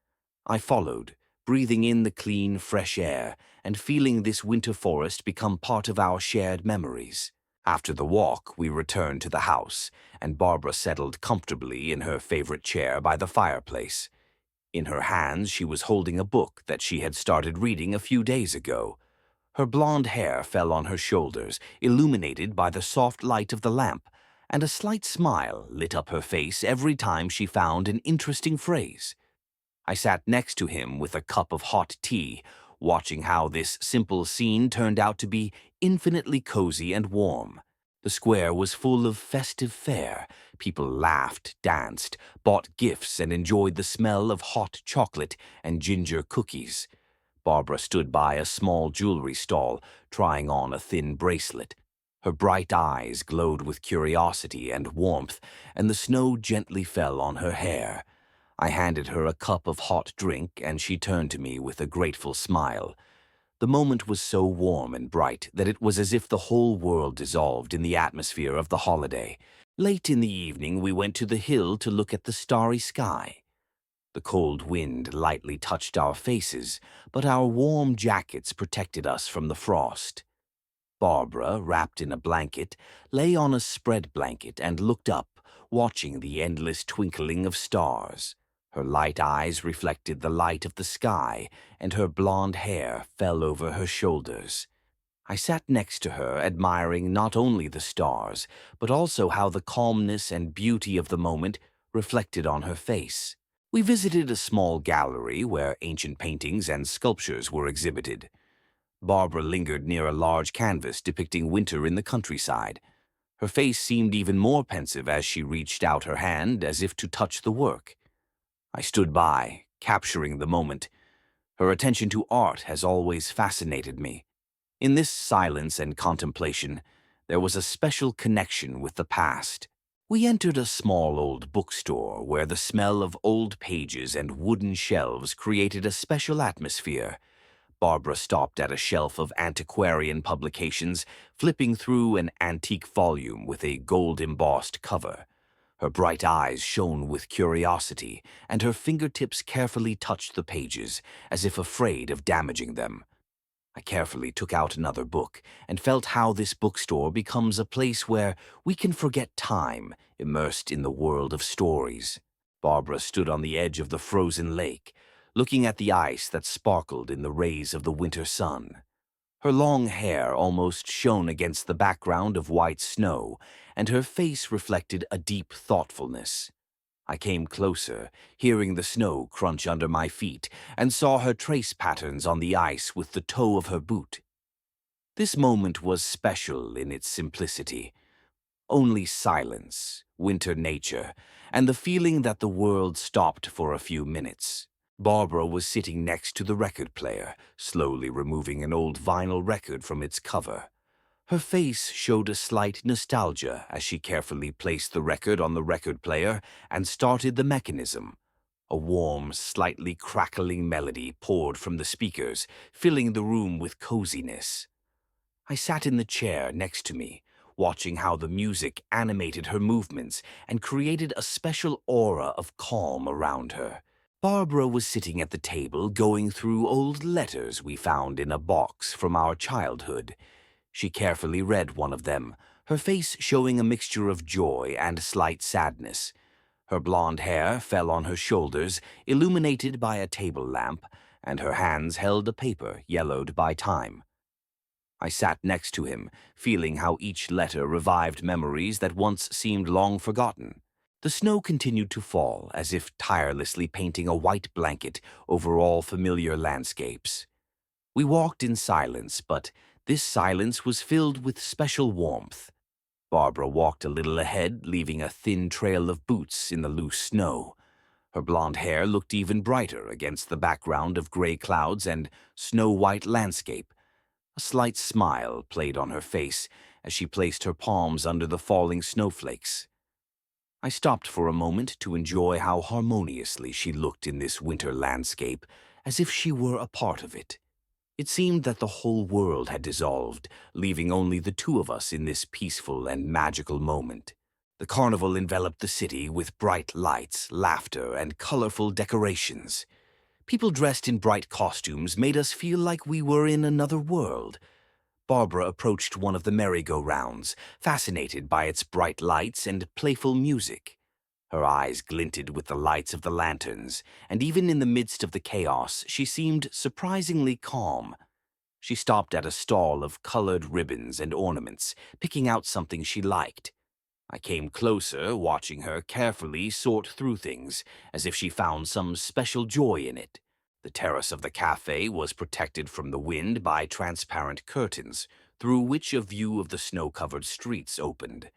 I followed, breathing in the clean, fresh air, and feeling this winter forest become part of our shared memories. After the walk, we returned to the house, and Barbara settled comfortably in her favorite chair by the fireplace. In her hands, she was holding a book that she had started reading a few days ago. Her blonde hair fell on her shoulders, illuminated by the soft light of the lamp, and a slight smile lit up her face every time she found an interesting phrase. I sat next to him with a cup of hot tea, watching how this simple scene turned out to be infinitely cozy and warm. The square was full of festive fare. People laughed, danced, bought gifts, and enjoyed the smell of hot chocolate and ginger cookies. Barbara stood by a small jewelry stall, trying on a thin bracelet. Her bright eyes glowed with curiosity and warmth, and the snow gently fell on her hair. I handed her a cup of hot drink, and she turned to me with a grateful smile. The moment was so warm and bright that it was as if the whole world dissolved in the atmosphere of the holiday. Late in the evening, we went to the hill to look at the starry sky. The cold wind lightly touched our faces, but our warm jackets protected us from the frost. Barbara, wrapped in a blanket, lay on a spread blanket and looked up, watching the endless twinkling of stars. Her light eyes reflected the light of the sky, and her blonde hair fell over her shoulders. I sat next to her, admiring not only the stars, but also how the calmness and beauty of the moment reflected on her face. We visited a small gallery where ancient paintings and sculptures were exhibited. Barbara lingered near a large canvas depicting winter in the countryside. Her face seemed even more pensive as she reached out her hand as if to touch the work. I stood by, capturing the moment. Her attention to art has always fascinated me. In this silence and contemplation, there was a special connection with the past. We entered a small old bookstore where the smell of old pages and wooden shelves created a special atmosphere. Barbara stopped at a shelf of antiquarian publications, flipping through an antique volume with a gold-embossed cover. Her bright eyes shone with curiosity, and her fingertips carefully touched the pages, as if afraid of damaging them. I carefully took out another book and felt how this bookstore becomes a place where we can forget time, immersed in the world of stories. Barbara stood on the edge of the frozen lake, looking at the ice that sparkled in the rays of the winter sun. Her long hair almost shone against the background of white snow, and her face reflected a deep thoughtfulness. I came closer, hearing the snow crunch under my feet, and saw her trace patterns on the ice with the toe of her boot. This moment was special in its simplicity. Only silence, winter nature, and the feeling that the world stopped for a few minutes. Barbara was sitting next to the record player, slowly removing an old vinyl record from its cover. Her face showed a slight nostalgia as she carefully placed the record on the record player and started the mechanism. A warm, slightly crackling melody poured from the speakers, filling the room with coziness. I sat in the chair next to me, watching how the music animated her movements and created a special aura of calm around her. Barbara was sitting at the table going through old letters we found in a box from our childhood. She carefully read one of them, her face showing a mixture of joy and slight sadness. Her blonde hair fell on her shoulders, illuminated by a table lamp, and her hands held a paper yellowed by time. I sat next to him, feeling how each letter revived memories that once seemed long forgotten. The snow continued to fall, as if tirelessly painting a white blanket over all familiar landscapes. We walked in silence, but this silence was filled with special warmth. Barbara walked a little ahead, leaving a thin trail of boots in the loose snow. Her blonde hair looked even brighter against the background of gray clouds and snow-white landscape. A slight smile played on her face as she placed her palms under the falling snowflakes. I stopped for a moment to enjoy how harmoniously she looked in this winter landscape, as if she were a part of it. It seemed that the whole world had dissolved, leaving only the two of us in this peaceful and magical moment. The carnival enveloped the city with bright lights, laughter, and colorful decorations. People dressed in bright costumes made us feel like we were in another world. Barbara approached one of the merry-go-rounds, fascinated by its bright lights and playful music. Her eyes glinted with the lights of the lanterns, and even in the midst of the chaos, she seemed surprisingly calm. She stopped at a stall of colored ribbons and ornaments, picking out something she liked. I came closer, watching her carefully sort through things, as if she found some special joy in it. The terrace of the cafe was protected from the wind by transparent curtains, through which a view of the snow-covered streets opened.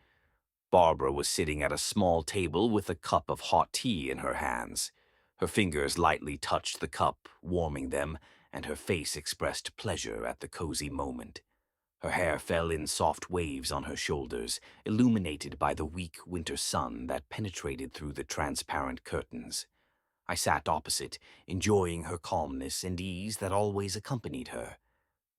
Barbara was sitting at a small table with a cup of hot tea in her hands. Her fingers lightly touched the cup, warming them, and her face expressed pleasure at the cozy moment. Her hair fell in soft waves on her shoulders, illuminated by the weak winter sun that penetrated through the transparent curtains. I sat opposite, enjoying her calmness and ease that always accompanied her.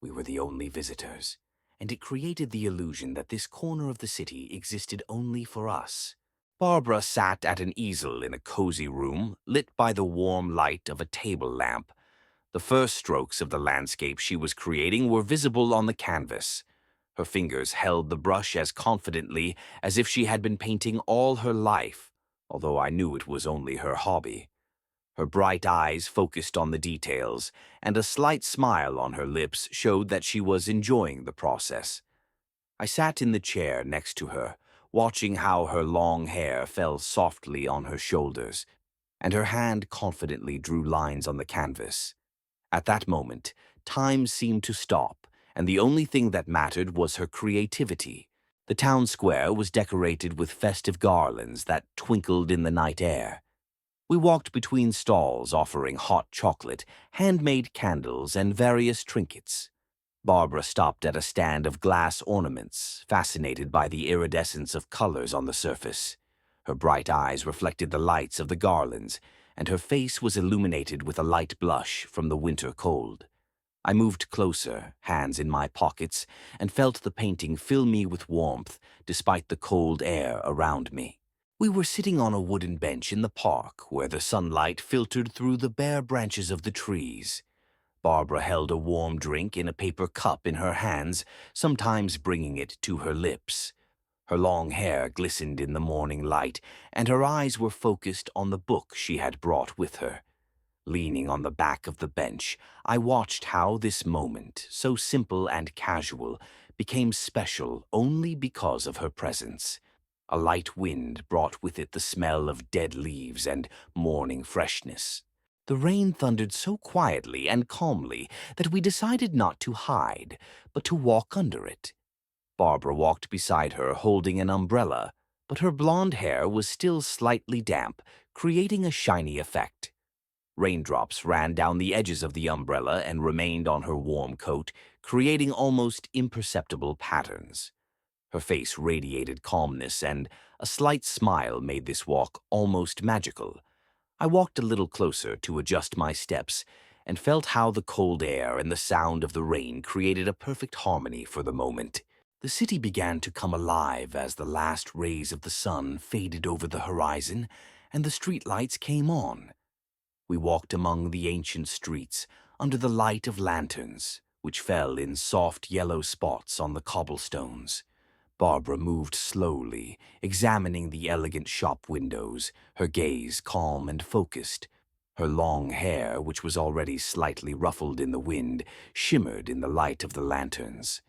We were the only visitors, and it created the illusion that this corner of the city existed only for us. Barbara sat at an easel in a cozy room, lit by the warm light of a table lamp. The first strokes of the landscape she was creating were visible on the canvas. Her fingers held the brush as confidently as if she had been painting all her life, although I knew it was only her hobby. Her bright eyes focused on the details, and a slight smile on her lips showed that she was enjoying the process. I sat in the chair next to her, watching how her long hair fell softly on her shoulders, and her hand confidently drew lines on the canvas. At that moment, time seemed to stop, and the only thing that mattered was her creativity. The town square was decorated with festive garlands that twinkled in the night air. We walked between stalls offering hot chocolate, handmade candles, and various trinkets. Barbara stopped at a stand of glass ornaments, fascinated by the iridescence of colors on the surface. Her bright eyes reflected the lights of the garlands, and her face was illuminated with a light blush from the winter cold. I moved closer, hands in my pockets, and felt the painting fill me with warmth despite the cold air around me. We were sitting on a wooden bench in the park where the sunlight filtered through the bare branches of the trees. Barbara held a warm drink in a paper cup in her hands, sometimes bringing it to her lips. Her long hair glistened in the morning light, and her eyes were focused on the book she had brought with her. Leaning on the back of the bench, I watched how this moment, so simple and casual, became special only because of her presence. A light wind brought with it the smell of dead leaves and morning freshness. The rain thundered so quietly and calmly that we decided not to hide, but to walk under it. Barbara walked beside her holding an umbrella, but her blonde hair was still slightly damp, creating a shiny effect. Raindrops ran down the edges of the umbrella and remained on her warm coat, creating almost imperceptible patterns. Her face radiated calmness, and a slight smile made this walk almost magical. I walked a little closer to adjust my steps and felt how the cold air and the sound of the rain created a perfect harmony for the moment. The city began to come alive as the last rays of the sun faded over the horizon and the streetlights came on. We walked among the ancient streets under the light of lanterns, which fell in soft yellow spots on the cobblestones. Barbara moved slowly, examining the elegant shop windows, her gaze calm and focused. Her long hair, which was already slightly ruffled in the wind, shimmered in the light of the lanterns.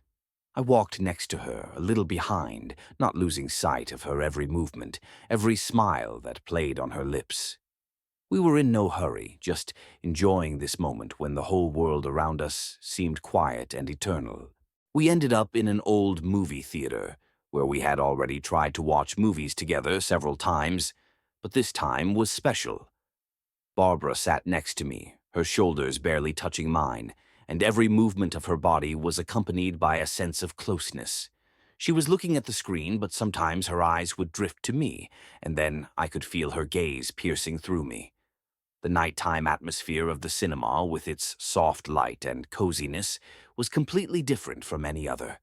I walked next to her, a little behind, not losing sight of her every movement, every smile that played on her lips. We were in no hurry, just enjoying this moment when the whole world around us seemed quiet and eternal. We ended up in an old movie theater, where we had already tried to watch movies together several times, but this time was special. Barbara sat next to me, her shoulders barely touching mine, and every movement of her body was accompanied by a sense of closeness. She was looking at the screen, but sometimes her eyes would drift to me, and then I could feel her gaze piercing through me. The nighttime atmosphere of the cinema, with its soft light and coziness, was completely different from any other.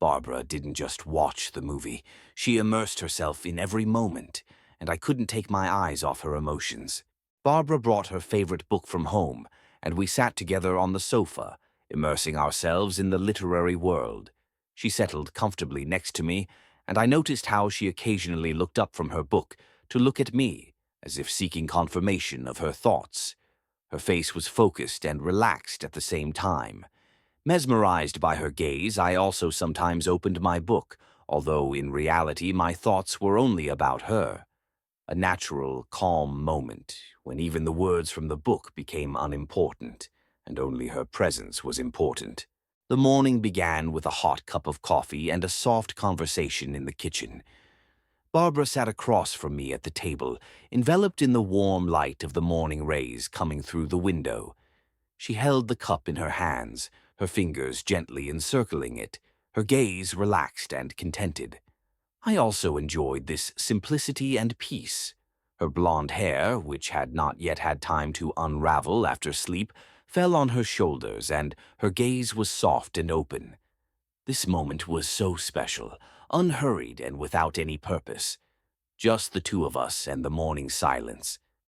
Barbara didn't just watch the movie. She immersed herself in every moment, and I couldn't take my eyes off her emotions. Barbara brought her favorite book from home, and we sat together on the sofa, immersing ourselves in the literary world. She settled comfortably next to me, and I noticed how she occasionally looked up from her book to look at me, as if seeking confirmation of her thoughts. Her face was focused and relaxed at the same time. Mesmerized by her gaze, I also sometimes opened my book, although in reality my thoughts were only about her. A natural, calm moment, when even the words from the book became unimportant, and only her presence was important. The morning began with a hot cup of coffee and a soft conversation in the kitchen. Barbara sat across from me at the table, enveloped in the warm light of the morning rays coming through the window. She held the cup in her hands, her fingers gently encircling it, her gaze relaxed and contented. I also enjoyed this simplicity and peace. Her blonde hair, which had not yet had time to unravel after sleep, fell on her shoulders, and her gaze was soft and open. This moment was so special, unhurried and without any purpose. Just the two of us and the morning silence.